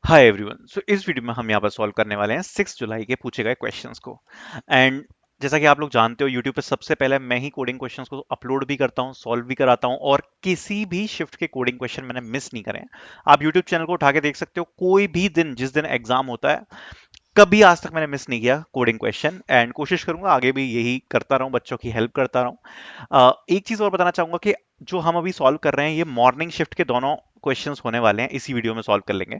Hi everyone. सो इस video में हम यहाँ पर सॉल्व करने वाले हैं 6 जुलाई के पूछे गए क्वेश्चंस को। एंड जैसा कि आप लोग जानते हो, यूट्यूब पे सबसे पहले मैं ही कोडिंग क्वेश्चंस को अपलोड भी करता हूँ, सॉल्व भी कराता हूँ, और किसी भी शिफ्ट के कोडिंग क्वेश्चन मैंने मिस नहीं करे हैं। आप यूट्यूब चैनल को उठा के देख सकते हो, कोई भी दिन जिस दिन एग्जाम होता है कभी आज तक मैंने मिस नहीं किया कोडिंग क्वेश्चन। एंड कोशिश करूंगा आगे भी यही करता रहूं, बच्चों की हेल्प करता रहूं। एक चीज और बताना चाहूंगा कि जो हम अभी सॉल्व कर रहे हैं ये मॉर्निंग शिफ्ट के दोनों क्वेश्चंस होने वाले हैं, इसी वीडियो में सॉल्व कर लेंगे।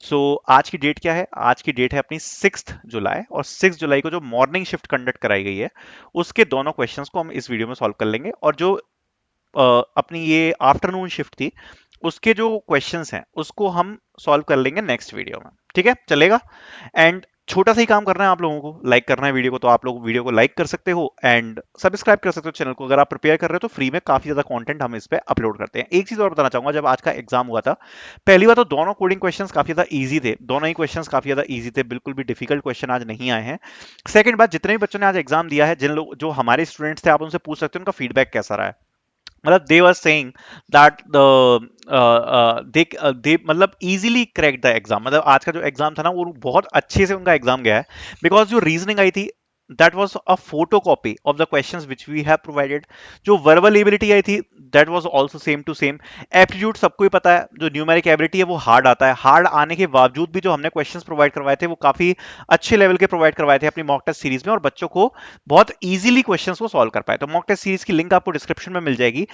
सो आज की डेट क्या है? आज की डेट है अपनी 6 जुलाई, और 6 जुलाई को जो मॉर्निंग शिफ्ट कंडक्ट कराई गई है उसके दोनों क्वेश्चंस को हम इस वीडियो में सॉल्व कर लेंगे। और जो अपनी ये आफ्टरनून शिफ्ट थी उसके जो क्वेश्चंस हैं उसको हम सॉल्व कर लेंगे नेक्स्ट वीडियो में। ठीक है, चलेगा। एंड छोटा सा ही काम करना है, आप लोगों को लाइक करना है वीडियो को, तो आप लोग वीडियो को लाइक कर सकते हो एंड सब्सक्राइब कर सकते हो चैनल को। अगर आप प्रिपेयर कर रहे हो तो फ्री में काफी ज्यादा कंटेंट हम इस पे अपलोड करते हैं। एक चीज और बताना चाहूंगा, जब आज का एग्जाम हुआ था, पहली बात तो दोनों कोडिंग क्वेश्चंस काफी ज्यादा इजी थे, दोनों ही क्वेश्चंस काफी ज्यादा इजी थे, बिल्कुल भी डिफिकल्ट क्वेश्चन आज नहीं आए हैं। सेकंड बात, जितने भी बच्चों ने आज एग्जाम दिया है, जिन लोग जो हमारे स्टूडेंट्स थे, आप उनसे पूछ सकते हो उनका फीडबैक कैसा रहा है। मतलब दे वर सेइंग दैट दे मतलब इजीली क्रैक द एग्जाम। मतलब आज का जो एग्जाम था ना वो बहुत अच्छे से उनका एग्जाम गया है, बिकॉज जो रीजनिंग आई थी that was a photocopy of the questions which we have provided. जो verbal ability आई थी that was also same to same. Aptitude सबको ही पता है, जो न्यूमेरिक एबिलिटी है वो हार्ड आता है। हार्ड आने के बावजूद भी जो हमने क्वेश्चंस प्रोवाइड करवाए थे वो काफी अच्छे लेवल के प्रोवाइड करवाए थे अपनी मॉक टेस्ट सीरीज में, और बच्चों को बहुत इजीली क्वेश्चंस को सॉल्व कर पाए। तो मॉक टेस्ट सीरीज की लिंक आपको डिस्क्रिप्शन में मिल जाएगी,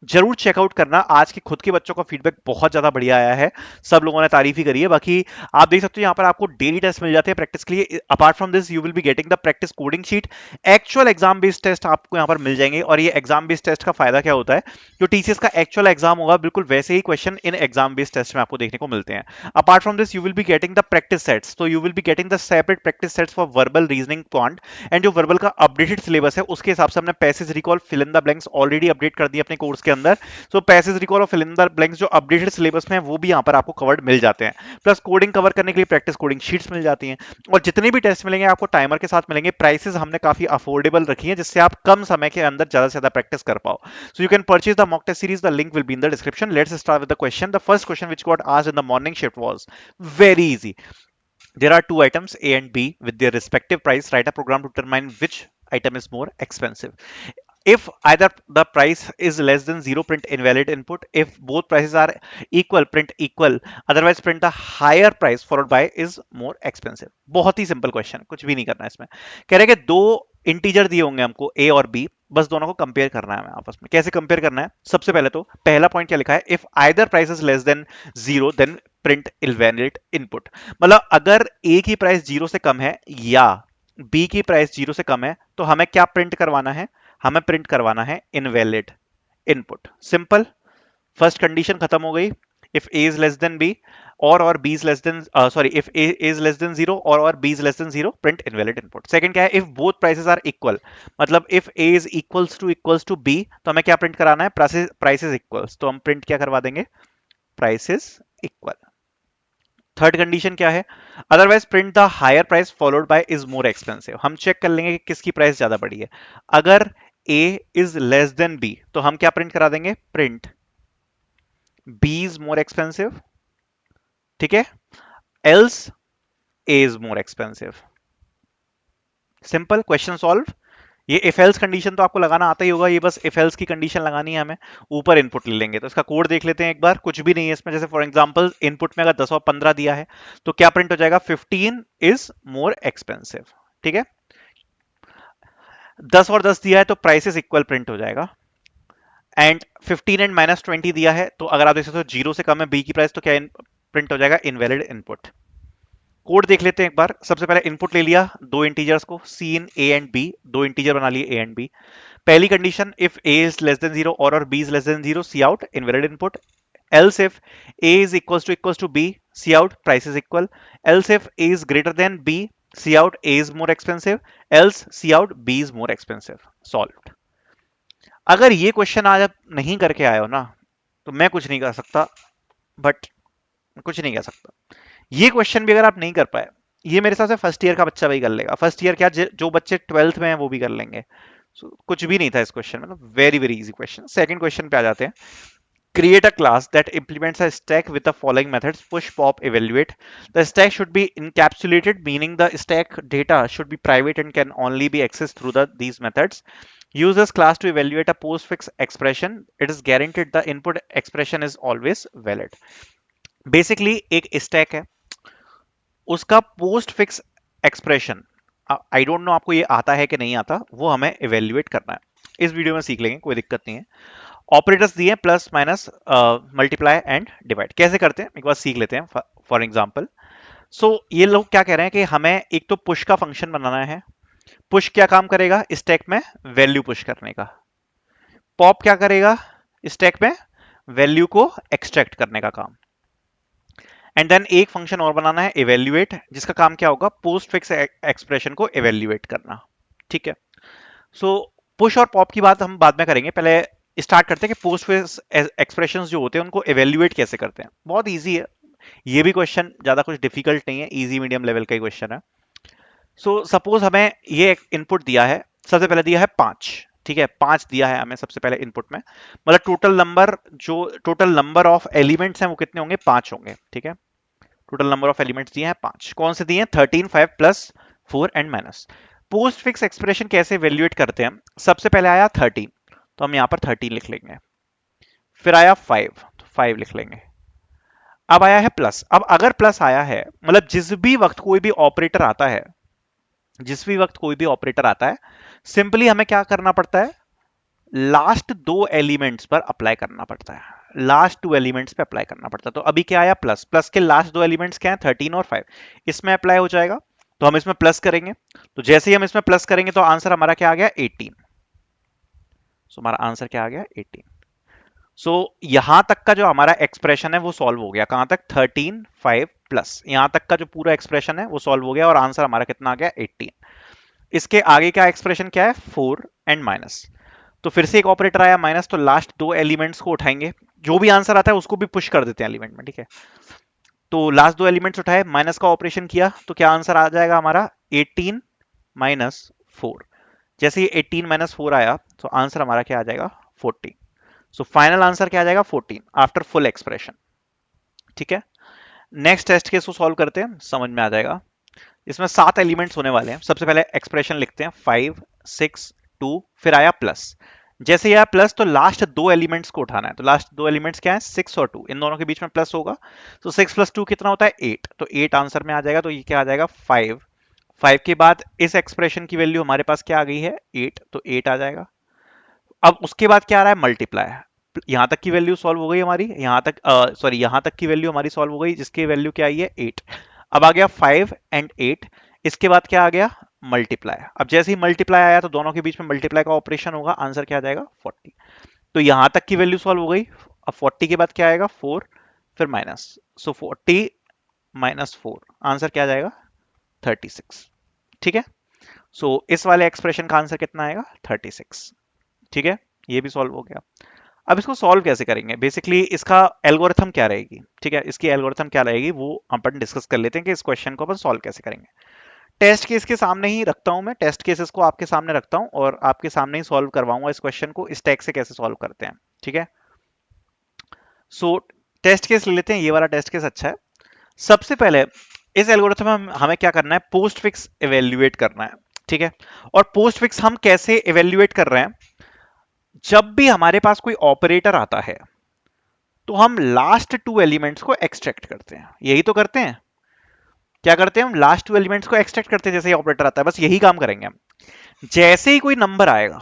जरूर चेकआउट करना। आज के खुद के बच्चों का फीडबैक बहुत ज्यादा बढ़िया आया है, सब लोगों ने तारीफ ही करी है। बाकी आप देख सकते हो यहाँ पर आपको डेली टेस्ट मिल जाते हैं प्रैक्टिस के लिए। Apart from this you will be getting the practice coding sheet. Actual exam based test आपको यहाँ पर मिल जाएंगे। और ये एग्जाम बेस्ड टेस्ट का फायदा क्या होता है, जो टीसीएस का एक्चुअल एग्जाम होगा बिल्कुल वैसे ही question in exam based test में आपको देखने को मिलते हैं। Apart from this you will be getting the practice sets, तो you will be getting the separate practice sets for verbal, reasoning, quant. And जो वर्बल का अपडेटेड सिलेबस है उसके हिसाब से हमने passage recall, fill in the blanks already update कर दिए अपने कोर्स के अंदर। सो पैसेज रिकॉल और फिल इन द ब्लैंक्स जो अपडेटेड सिलेबस में है वो भी यहाँ पर आपको कवर्ड मिल जाते हैं। प्लस कोडिंग कवर करने के लिए प्रैक्टिस कोडिंग शीट्स मिल जाती हैं। और जितने भी टेस्ट मिलेंगे आपको टाइमर के साथ मिलेंगे। प्राइसेस हमने काफी अफोर्डेबल रखी है जिससे आप कम समय के अंदर ज्यादा से ज्यादा प्रैक्टिस कर पाओ। So you can purchase the mock test series, the link will be in the description. Let's start with the question. The first question which got asked in the morning shift was very easy. There are two items A and B with their respective price. Write a program to determine which item is more expensive. If either the price is less than 0, print invalid input. If both prices are equal, print equal. Otherwise print the higher price followed by is more expensive. बहुत ही simple question, कुछ भी नहीं करना है इसमें। कह रहे हैं कि दो इंटीजर दिए होंगे हमको A और B, बस दोनों को कंपेयर करना है हमें आपस में। कैसे कंपेयर करना है? सबसे पहले तो पहला पॉइंट क्या लिखा है, if either price is less than 0 then print invalid input. मतलब अगर A की प्राइस 0 से कम है या B की प्राइस 0 से कम है तो हमें क्या प्रिंट करवाना है? हमें प्रिंट करवाना है invalid input. Simple, first condition खत्म हो गई। If A is less than B और B is less than, sorry, if A is less than 0 और B is less than 0, print invalid input. Second क्या है, if both prices are equal, मतलब if A is equals to B तो हमें क्या print कराना है? प्राइसेस इक्वल्स, तो हम प्रिंट क्या करवा देंगे? Prices equal. थर्ड कंडीशन क्या है, otherwise print the higher price followed by is more expensive. हम चेक कर लेंगे कि किसकी प्राइस ज्यादा बड़ी है। अगर A is less than B तो हम क्या प्रिंट करा देंगे? Print B is more expensive. ठीक है, else A is more expensive. Simple, question solve. ये इफ एल्स कंडीशन तो आपको लगाना आता ही होगा, ये बस इफ एल्स की कंडीशन लगानी है हमें। ऊपर इनपुट ले लेंगे तो इसका कोड देख लेते हैं एक बार। कुछ भी नहीं है इसमें, जैसे फॉर एग्जांपल इनपुट में अगर 10 और 15 दिया है तो क्या प्रिंट हो जाएगा? 15 इज मोर एक्सपेंसिव। ठीक है, 10 और 10 दिया है तो प्राइसेस इक्वल प्रिंट हो जाएगा। एंड 15 एंड -20 दिया है तो अगर आप देख सकते हो 0 से कम है बी की प्राइस तो क्या प्रिंट हो जाएगा? Invalid input. कोड देख लेते हैं एक बार। सबसे पहले इनपुट ले लिया दो इंटीजर्स को, cin A and B, दो इंटीजर बना लिए ए एंड बी। पहली condition, if A is less than 0 और B is less than 0, cout invalid input. else if a is equals to b, see out price is equal. Else if a is greater than b, see out a is more expensive. Else see out b is more expensive. Solved. अगर ये question आज आप नहीं करके आए हो ना तो मैं कुछ नहीं कर सकता, बट कुछ नहीं कह सकता। ये क्वेश्चन भी अगर आप नहीं कर पाए, ये मेरे हिसाब से फर्स्ट ईयर का बच्चा भी कर लेगा। फर्स्ट ईयर क्या, जो बच्चे 12th में हैं वो भी कर लेंगे। कुछ भी नहीं था इस क्वेश्चन में, very very easy question. Second question पे आ जाते हैं। Create a class that implements a stack with the following methods: push, pop, evaluate. The stack should be encapsulated, meaning the stack data should be private and can only be accessed through these methods. Use this class to evaluate a postfix expression. It is guaranteed the input expression is always valid. Basically एक stack है, उसका post fix expression, I don't know आपको ये आता है कि नहीं आता, वो हमें इवेल्युएट करना है। इस वीडियो में सीख लेंगे, कोई दिक्कत नहीं है। ऑपरेटर्स दिए plus minus multiply and divide, कैसे करते हैं एक बार सीख लेते हैं फॉर एग्जांपल। सो ये लोग क्या कह रहे हैं कि हमें एक तो पुश का फंक्शन बनाना है। पुश क्या काम करेगा? स्टैक में वैल्यू पुश करने का। पॉप क्या करेगा? स्टैक में वैल्यू को एक्सट्रैक्ट करने का काम। एंड देन एक फंक्शन और बनाना है इवेल्युएट, जिसका काम क्या होगा? पोस्ट फिक्स एक्सप्रेशन को इवेल्युएट करना। ठीक है, सो पुश और पॉप की बात हम बाद में करेंगे, पहले स्टार्ट करते हैं कि पोस्ट फिक्स एक्सप्रेशंस जो होते हैं उनको इवेल्युएट कैसे करते हैं। बहुत इजी है ये भी क्वेश्चन, ज्यादा कुछ डिफिकल्ट नहीं है, इजी मीडियम लेवल का ही क्वेश्चन है। सो सपोज हमें ये इनपुट दिया है, सबसे पहले दिया है 5। ठीक है, 5 दिया है हमें सबसे पहले इनपुट में, मतलब टोटल नंबर ऑफ एलिमेंट्स हैं वो कितने होंगे? 5 होंगे। ठीक है, टोटल नंबर ऑफ एलिमेंट्स दिए हैं 5। कौन से दिए हैं? 13, 5 plus 4 and minus. Post fix expression कैसे वैल्यूएट करते हैं? सबसे पहले आया 13, तो हम यहां पर 13 लिख लेंगे। फिर आया 5, तो 5 लिख लेंगे। अब आया है प्लस। अब अगर प्लस आया है, मतलब जिस भी वक्त कोई भी ऑपरेटर आता है, सिंपली हमें क्या करना पड़ता है? लास्ट दो एलिमेंट्स पर अप्लाई करना पड़ता है। लास्ट टू एलिमेंट्स पे अप्लाई करना पड़ता है। तो अभी क्या आया? प्लस। प्लस के लास्ट दो एलिमेंट्स क्या हैं? 13 और 5। इसमें अप्लाई हो जाएगा, तो हम इसमें प्लस करेंगे। तो जैसे ही हम इसमें प्लस करेंगे तो आंसर हमारा क्या आ गया? 18। सो हमारा आंसर क्या आ गया? 18। सो यहां तक का जो हमारा एक्सप्रेशन है वो सॉल्व हो गया। कहां तक? 13, 5 प्लस, यहां तक का जो पूरा एक्सप्रेशन है वो सॉल्व हो गया और आंसर हमारा कितना आ गया? 18। इसके आगे का एक्सप्रेशन क्या है? 4 एंड माइनस। तो फिर से एक ऑपरेटर आया माइनस, तो लास्ट दो एलिमेंट्स को उठाएंगे, जो भी आंसर आता है उसको भी पुश कर देते हैं एलिमेंट में। ठीक है, तो लास्ट दो एलिमेंट्स उठाए, माइनस का ऑपरेशन किया, तो क्या आंसर आ जाएगा हमारा? 18 माइनस 4। जैसे ही 18 माइनस 4 आया तो आंसर हमारा क्या आ जाएगा? 14। सो फाइनल आंसर क्या आ जाएगा? 14 आफ्टर फुल एक्सप्रेशन। ठीक है, नेक्स्ट टेस्ट केस को सॉल्व करते हैं, समझ में आ जाएगा। इसमें 7 एलिमेंट्स होने वाले हैं। सबसे पहले एक्सप्रेशन लिखते हैं, 5, 6, 2, फिर आया प्लस। जैसे यह प्लस, तो लास्ट दो एलिमेंट्स को उठाना है। तो लास्ट दो एलिमेंट्स क्या है? 6 और 2, इन दोनों के बीच में प्लस होगा। तो 6 प्लस 2 कितना होता है? 8। तो 8 आंसर में आ जाएगा। तो ये क्या आ जाएगा? 5। 5 के बाद इस एक्सप्रेशन की वैल्यू हमारे पास क्या आ गई है? 8। तो 8 आ जाएगा। अब उसके बाद क्या आ रहा है? मल्टीप्लाई। यहां तक की वैल्यू सॉल्व हो गई हमारी, यहां तक सॉरी यहां तक की वैल्यू हमारी सॉल्व हो गई, जिसकी वैल्यू क्या आई है? 8। अब आ गया 5 एंड 8। इसके बाद क्या आ गया? मल्टीप्लाई। अब जैसे ही मल्टीप्लाई आया तो दोनों के बीच में मल्टीप्लाई का ऑपरेशन होगा, आंसर क्या आ जाएगा? 40। तो यहां तक की वैल्यू सॉल्व हो गई। अब 40 के बाद क्या आएगा? 4, फिर माइनस। सो 40 माइनस 4, आंसर क्या आ जाएगा? 36। ठीक है, सो इस वाले एक्सप्रेशन का आंसर कितना आएगा? 36। ठीक है, ये भी सॉल्व हो गया। अब इसको सॉल्व कैसे करेंगे? बेसिकली इसका एल्गोरिथम क्या रहेगी? ठीक है, इसकी एल्गोरिथम क्या रहेगी वो अपन डिस्कस कर लेते हैं कि इस क्वेश्चन को अपन सॉल्व कैसे करेंगे। टेस्ट केस के सामने ही रखता हूं मैं, टेस्ट केसेस को आपके सामने रखता हूं और आपके सामने ही सॉल्व करवाऊंगा इस क्वेश्चन को, इस टैग से कैसे सॉल्व करते हैं। ठीक है, सो टेस्ट केस ले लेते हैं। ये वाला टेस्ट केस अच्छा है। सबसे पहले इस एल्गोरिथम में हमें क्या करना है? पोस्ट फिक्स इवेल्युएट करना है। ठीक है, और पोस्ट फिक्स हम कैसे इवेल्युएट कर रहे हैं? जब भी हमारे पास कोई ऑपरेटर आता है तो हम लास्ट टू एलिमेंट्स को एक्सट्रैक्ट करते हैं। यही तो करते हैं। क्या करते हैं? हम लास्ट टू एलिमेंट्स को एक्सट्रैक्ट करते हैं। जैसे ही ऑपरेटर आता है, बस यही काम करेंगे हम। जैसे ही कोई नंबर आएगा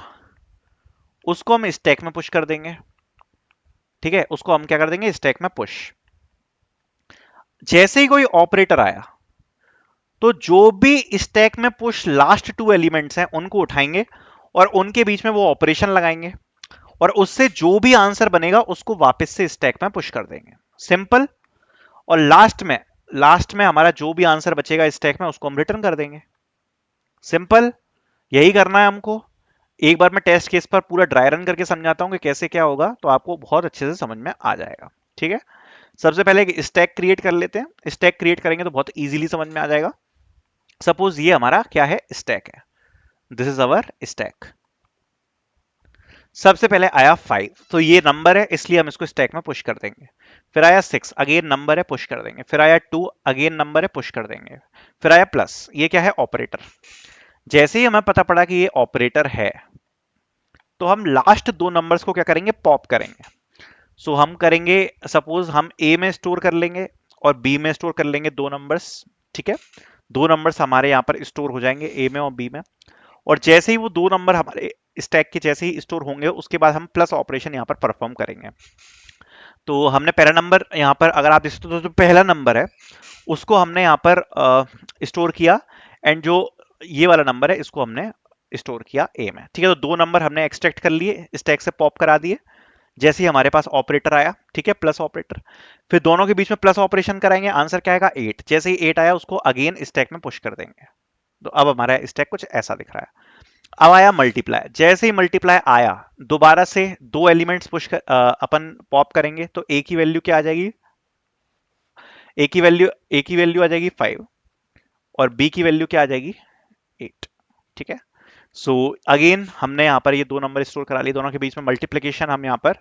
उसको हम स्टैक में पुश कर देंगे। ठीक है, उसको हम क्या कर देंगे? स्टैक में पुश। जैसे ही कोई ऑपरेटर आया तो जो भी स्टैक में पुश लास्ट टू एलिमेंट्स हैं उनको उठाएंगे और उनके बीच में वो ऑपरेशन लगाएंगे और उससे जो भी आंसर बनेगा उसको वापस से स्टैक में पुश कर देंगे। सिंपल। और लास्ट में हमारा जो भी आंसर बचेगा स्टैक में उसको हम रिटर्न कर देंगे। सिंपल, यही करना है हमको। एक बार मैं टेस्ट केस पर पूरा ड्राई रन करके समझाता हूं कि कैसे क्या होगा, तो आपको बहुत अच्छे से समझ में आ जाएगा। ठीक है, सबसे पहले एक स्टैक क्रिएट कर लेते हैं। स्टैक क्रिएट करेंगे तो बहुत इजीली समझ में आ जाएगा। सपोज ये हमारा क्या है? स्टैक है। This is our stack. सबसे पहले आया 5, तो ये नंबर है इसलिए हम इसको स्टैक में पुश कर देंगे। फिर आया 6, अगेन नंबर है, पुश कर देंगे। फिर आया 2, अगेन नंबर है, पुश कर देंगे। फिर आया प्लस, ये क्या है, ऑपरेटर। जैसे ही हमें पता पड़ा कि ये ऑपरेटर है, तो हम लास्ट दो नंबर्स को क्या करेंगे, पॉप करेंगे। सो हम करेंगे, सपोज हम ए में स्टोर कर लेंगे और बी में स्टोर कर लेंगे दो नंबर्स। ठीक है, दो नंबर्स हमारे यहाँ पर स्टोर हो जाएंगे ए में और बी में। और जैसे ही वो दो नंबर हमारे स्टैक के जैसे ही स्टोर होंगे, उसके बाद हम प्लस ऑपरेशन यहाँ पर परफॉर्म करेंगे। तो हमने पहला नंबर यहाँ पर अगर आप देखते हो तो जो पहला नंबर है उसको हमने यहाँ पर स्टोर किया, एंड जो ये वाला नंबर है इसको हमने स्टोर किया ए में। ठीक है, तो दो नंबर हमने एक्सट्रैक्ट कर लिए, स्टैक से पॉप करा दिए। जैसे ही हमारे पास ऑपरेटर आया, ठीक है, प्लस ऑपरेटर, फिर दोनों के बीच में प्लस ऑपरेशन कराएंगे, आंसर क्या आएगा, 8। जैसे ही 8 आया उसको अगेन स्टैक में पुश कर देंगे। तो अब हमारा स्टैक कुछ ऐसा दिख रहा है। अब आया मल्टीप्लाई, जैसे ही मल्टीप्लाई आया दोबारा से दो एलिमेंट्स पुश कर अपन पॉप करेंगे, तो ए की वैल्यू क्या आ जाएगी, ए की वैल्यू आ जाएगी 5, और बी की वैल्यू क्या आ जाएगी, 8। ठीक है, सो अगेन हमने यहाँ पर ये दो नंबर स्टोर करा लिए, दोनों के बीच में मल्टीप्लीकेशन हम यहाँ पर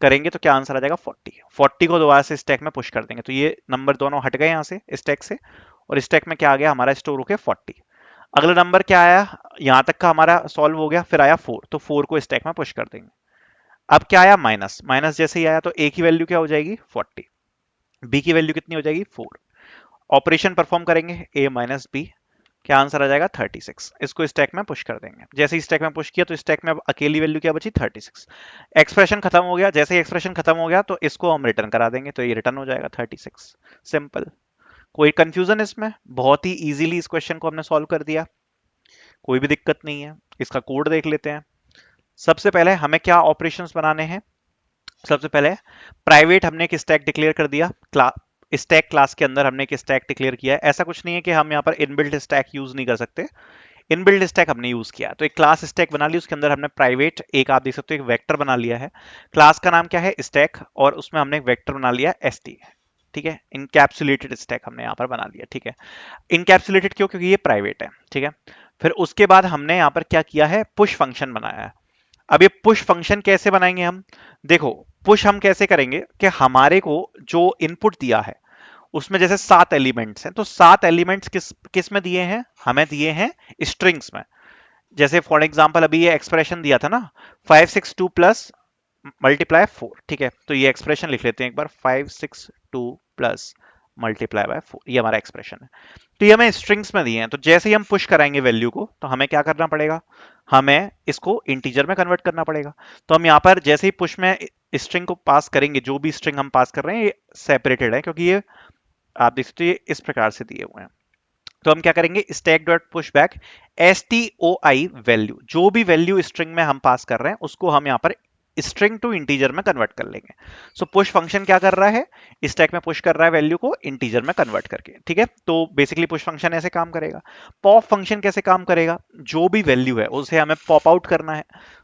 करेंगे, तो क्या आंसर आ जाएगा, 40। 40 को दोबारा से स्टैक में पुश कर देंगे, तो ये नंबर दोनों हट गए यहाँ से स्टैक से, और स्टैक में क्या आ गया हमारा, स्टोर होके 40। अगला नंबर क्या आया, यहां तक का हमारा सॉल्व हो गया। फिर आया 4, तो 4 को स्टैक में पुश कर देंगे। अब क्या आया, माइनस, माइनस जैसे ही आया तो ए की वैल्यू क्या हो जाएगी, 40, बी की वैल्यू कितनी हो जाएगी, 4। ऑपरेशन परफॉर्म करेंगे, ए माइनस बी, क्या आंसर आ जाएगा, 36। इसको स्टैक में पुश कर देंगे। जैसे ही स्टैक में पुश किया तो स्टैक में अब अकेली वैल्यू क्या बची, 36। एक्सप्रेशन खत्म हो गया, जैसे ही एक्सप्रेशन खत्म हो गया तो इसको हम रिटर्न करा देंगे, तो ये रिटर्न हो जाएगा 36। सिंपल। कोई कंफ्यूजन इसमें, बहुत ही इजीली इस क्वेश्चन को हमने सॉल्व कर दिया, कोई भी दिक्कत नहीं है। इसका कोड देख लेते हैं। सबसे पहले हमें क्या ऑपरेशंस बनाने हैं, सबसे पहले प्राइवेट हमने एक स्टैक डिक्लेयर कर दिया, स्टैक क्लास के अंदर हमने एक स्टैक डिक्लेयर किया है। ऐसा कुछ नहीं है कि हम यहाँ पर इनबिल्ट स्टैक यूज नहीं कर सकते, इनबिल्ट स्टैक हमने यूज किया। तो एक क्लास स्टैक बना ली, उसके अंदर हमने प्राइवेट एक, आप देख सकते हो, एक वेक्टर बना लिया है। क्लास का नाम क्या है, स्टैक, और उसमें हमने एक वेक्टर बना लिया एस टी। ठीक है, इनकैप्सुलेटेड स्टैक हमने यहाँ पर बना लिया। ठीक है, इनकैप्सुलेटेड क्यों, क्योंकि ये प्राइवेट है। ठीक है, फिर उसके बाद हमने यहाँ पर क्या किया है, पुश फंक्शन बनाया है। अब ये पुश फंक्शन कैसे बनाएंगे हम, देखो पुश हम कैसे करेंगे कि हमारे को जो इनपुट दिया है उसमें जैसे 7 एलिमेंट्स हैं, तो 7 एलिमेंट्स किस किस में दिए हैं, हमें दिए हैं स्ट्रिंग्स में। जैसे फॉर एग्जांपल अभी ये एक्सप्रेशन दिया था ना, 562 प्लस मल्टीप्लाई 4। ठीक है, तो ये एक्सप्रेशन लिख लेते हैं एक बार, 562 प्लस मल्टीप्लाई बाय 4, ये हमारा एक्सप्रेशन है। तो ये हमें स्ट्रिंग्स में दिए हैं, तो जैसे ही हम पुश कराएंगे वैल्यू को, तो हमें क्या करना पड़ेगा, हमें इसको इंटीजर में कन्वर्ट करना पड़ेगा। तो हम यहाँ पर जैसे ही पुश में स्ट्रिंग को पास करेंगे, जो भी स्ट्रिंग हम पास कर रहे हैं ये सेपरेटेड है, क्योंकि ये आप देख सकते हो ये इस प्रकार से दिए हुए हैं। तो हम क्या करेंगे, stack dot push back S T O I value, जो भी वैल्यू स्ट्रिंग में हम पास कर रहे हैं उसको हम यहाँ पर स्ट्रिंग टू इंटीजर में कन्वर्ट कर लेंगे। सो पुश फंक्शन क्या कर रहा है, स्टैक में पुश कर रहा है वैल्यू को इंटीजर में कन्वर्ट करके। ठीक है, तो बेसिकली पुश फंक्शन ऐसे काम करेगा। पॉप फंक्शन कैसे काम करेगा, जो भी वैल्यू है उसे हमें पॉप आउट करना है।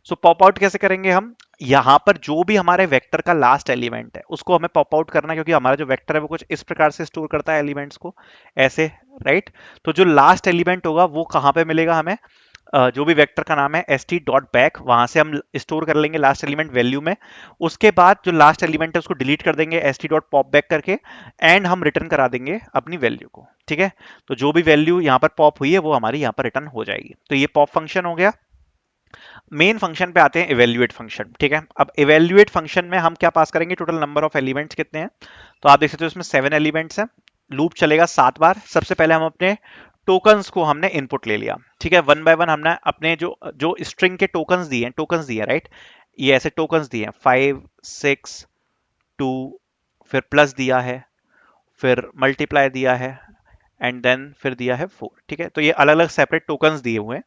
सो पॉप आउट कैसे करेंगे हम, यहाँ पर जो भी हमारे वेक्टर का लास्ट एलिमेंट है उसको हमें पॉप आउट करना है, क्योंकि हमारा जो वेक्टर है वो कुछ इस प्रकार से स्टोर करता है एलिमेंट्स को, ऐसे, राइट। तो जो लास्ट एलिमेंट होगा वो कहाँ पे मिलेगा हमें, जो भी वेक्टर का नाम है एस टी डॉट बैक, वहां से हम स्टोर कर लेंगे लास्ट एलिमेंट वैल्यू में। उसके बाद जो लास्ट एलिमेंट है उसको डिलीट कर देंगे S T dot pop back करके, एंड हम रिटर्न करा देंगे अपनी वैल्यू को। ठीक है, तो जो भी वैल्यू यहाँ पर पॉप हुई है वो हमारी यहाँ पर रिटर्न हो जाएगी। तो ये पॉप फंक्शन हो गया। मेन फंक्शन पे आते हैं, इवेल्युएट फंक्शन। ठीक है, अब इवेल्युएट फंक्शन में हम क्या पास करेंगे, टोटल नंबर ऑफ एलिमेंट्स कितने हैं, तो आप देख सकते हो इसमें 7 एलिमेंट्स हैं। लूप चलेगा 7 बार। सबसे पहले हम अपने टोकन्स को हमने इनपुट ले लिया। ठीक है, वन बाय वन हमने अपने जो जो स्ट्रिंग के टोकन्स दिए राइट, ये ऐसे टोकन्स दिए हैं, 5 6 2, फिर प्लस दिया है, फिर मल्टीप्लाई दिया है, एंड देन फिर दिया है 4। ठीक है, तो ये अलग अलग सेपरेट टोकन्स दिए हुए हैं।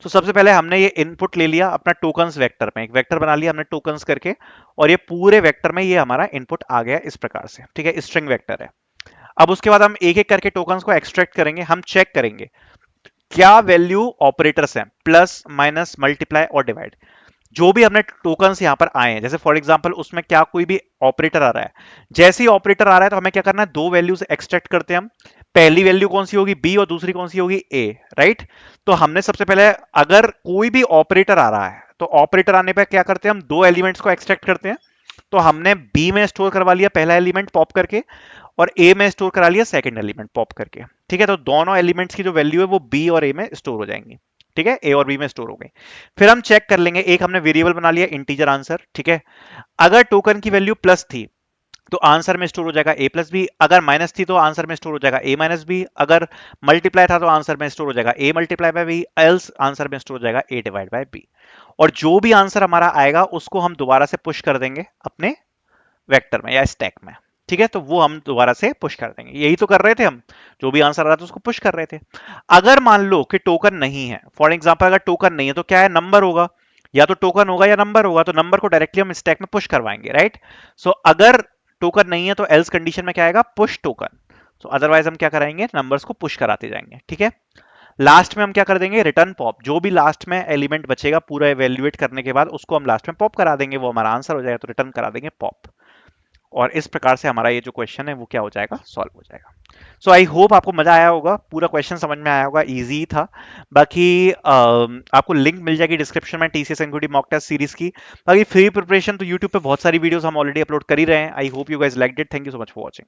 तो सबसे पहले हमने ये इनपुट ले लिया अपना टोकन्स वेक्टर में, एक वेक्टर बना लिया हमने टोकन्स करके, और ये पूरे वेक्टर में ये हमारा इनपुट आ गया इस प्रकार से। ठीक है, स्ट्रिंग वेक्टर है। अब उसके बाद हम एक एक करके टोकन्स को एक्सट्रैक्ट करेंगे, हम चेक करेंगे क्या वैल्यू ऑपरेटर्स हैं, प्लस माइनस मल्टीप्लाई और डिवाइड। जो भी हमने टोकन्स यहाँ पर आए हैं, जैसे फॉर एग्जांपल उसमें क्या कोई भी ऑपरेटर आ रहा है, जैसे ही ऑपरेटर आ रहा है तो हमें क्या करना है, दो वैल्यूज एक्सट्रैक्ट करते हैं हम। पहली वैल्यू कौन सी होगी, बी, और दूसरी कौन सी होगी, ए, राइट। तो हमने सबसे पहले, अगर कोई भी ऑपरेटर आ रहा है तो ऑपरेटर आने पर क्या करते हैं, हम दो एलिमेंट्स को एक्सट्रैक्ट करते हैं। तो हमने बी में स्टोर करवा लिया पहला एलिमेंट पॉप करके, और ए में स्टोर करा लिया सेकंड एलिमेंट पॉप करके। ठीक है, तो दोनों एलिमेंट्स की जो वैल्यू है वो बी और ए में स्टोर हो जाएंगी। ठीक है, ए और बी में स्टोर हो गई। फिर हम चेक कर लेंगे, एक हमने वेरिएबल बना लिया इंटीजर आंसर। ठीक है, अगर टोकन की वैल्यू प्लस थी तो आंसर में स्टोर हो जाएगा ए प्लस बी, अगर माइनस थी तो आंसर में स्टोर हो जाएगा ए माइनस बी, अगर मल्टीप्लाई था तो आंसर में स्टोर हो जाएगा A multiply by B, else answer में स्टोर हो जाएगा ए डिवाइड बाय बी। और जो भी आंसर हमारा आएगा उसको हम दोबारा से पुश कर देंगे अपने वेक्टर में या स्टैक में। ठीक है, तो वो हम दोबारा से पुश कर देंगे, यही तो कर रहे थे हम, जो भी आंसर आ रहा था उसको पुश कर रहे थे। अगर मान लो कि टोकन नहीं है, फॉर एग्जांपल अगर टोकन नहीं है तो क्या है, नंबर होगा, या तो टोकन होगा या नंबर होगा, तो नंबर को डायरेक्टली हम स्टैक में पुश करवाएंगे, राइट। सो अगर टोकन नहीं है तो एल्स कंडीशन में क्या आएगा, पुश टोकन। तो अदरवाइज हम क्या कराएंगे, नंबर्स को पुश कराते जाएंगे। ठीक है, लास्ट में हम क्या कर देंगे, रिटर्न पॉप, जो भी लास्ट में एलिमेंट बचेगा पूरा एवेल्युएट करने के बाद उसको हम लास्ट में पॉप करा देंगे, वो हमारा आंसर हो जाएगा, तो रिटर्न करा देंगे पॉप। और इस प्रकार से हमारा ये जो क्वेश्चन है वो क्या हो जाएगा, सॉल्व हो जाएगा। सो आई होप आपको मजा आया होगा, पूरा क्वेश्चन समझ में आया होगा, इजी था। बाकी आपको लिंक मिल जाएगी डिस्क्रिप्शन में TCS NQT mock test series की। बाकी फ्री प्रिपरेशन तो यूट्यूब पे बहुत सारी वीडियोस हम ऑलरेडी अपलोड कर ही रहे हैं। I hope you guys liked it, thank you so much for watching.